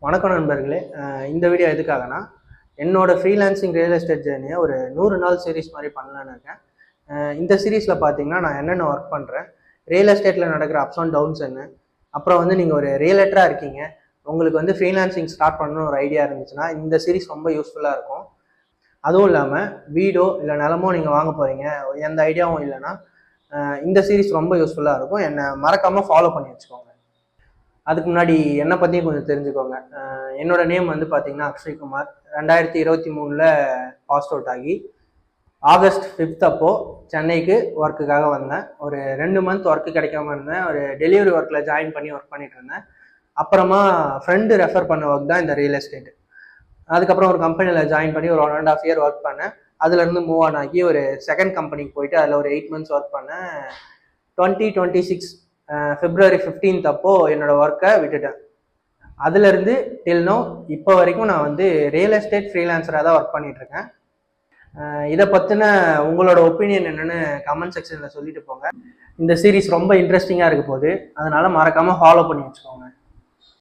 வணக்கம் நண்பர்களே. இந்த வீடியோ எதுக்காகனா, என்னோட ஃப்ரீலான்சிங் ரியல் எஸ்டேட் ஜேர்னியை ஒரு 100 நாள் சீரீஸ் மாதிரி பண்ணலான்னு இருக்கேன். இந்த சீரீஸில் பார்த்தீங்கன்னா நான் என்னென்ன ஒர்க் பண்ணுறேன், ரியல் எஸ்டேட்டில் நடக்கிற அப்ஸ் அண்ட் டவுன்ஸ் என்ன, அப்புறம் நீங்கள் ஒரு ரியலேட்டராக இருக்கீங்க, உங்களுக்கு ஃப்ரீலான்சிங் ஸ்டார்ட் பண்ணணும்னு ஒரு ஐடியா இருந்துச்சுன்னா இந்த சீரீஸ் ரொம்ப யூஸ்ஃபுல்லாக இருக்கும். அதுவும் இல்லாமல் வீடோ இல்லை நிலமோ நீங்கள் வாங்க போகிறீங்க, எந்த ஐடியாவும் இல்லைன்னா இந்த சீரீஸ் ரொம்ப யூஸ்ஃபுல்லாக இருக்கும். என்னை மறக்காமல் ஃபாலோ பண்ணி வச்சுக்கோங்க. அதுக்கு முன்னாடி என்னை பற்றியும் கொஞ்சம் தெரிஞ்சுக்கோங்க. என்னோட நேம் பார்த்தீங்கன்னா அக்ஷய்குமார். 2023 பாஸ் அவுட் ஆகி ஆகஸ்ட் 5 அப்போது சென்னைக்கு ஒர்க்குக்காக வந்தேன். ஒரு 2 மந்த் ஒர்க்கு கிடைக்காம இருந்தேன். ஒரு டெலிவரி ஒர்க்கில் ஜாயின் பண்ணி ஒர்க் பண்ணிட்டு இருந்தேன். அப்புறமா ஃப்ரெண்டு ரெஃபர் பண்ண ஒர்க் தான் இந்த ரியல் எஸ்டேட். அதுக்கப்புறம் ஒரு கம்பெனியில் ஜாயின் பண்ணி ஒரு 1.5 இயர் ஒர்க் பண்ணேன். அதுலேருந்து மூவ் ஆன் ஆகி ஒரு செகண்ட் கம்பெனிக்கு போயிட்டு அதில் ஒரு 8 மந்த்ஸ் ஒர்க் பண்ணேன். 2026 February 15 அப்போது என்னோட ஒர்க்கை விட்டுட்டேன். அதுலேருந்து டில் நோ இப்போ வரைக்கும் நான் ரியல் எஸ்டேட் ஃப்ரீலான்சராக தான் ஒர்க் பண்ணிட்டு இருக்கேன். இதை பற்றின உங்களோட ஒப்பீனியன் என்னென்னு கமெண்ட் செக்ஷனில் சொல்லிட்டு போங்க. இந்த சீரீஸ் ரொம்ப இன்ட்ரெஸ்டிங்காக இருக்க போகுது, அதனால மறக்காமல் ஃபாலோ பண்ணி வச்சுக்கோங்க.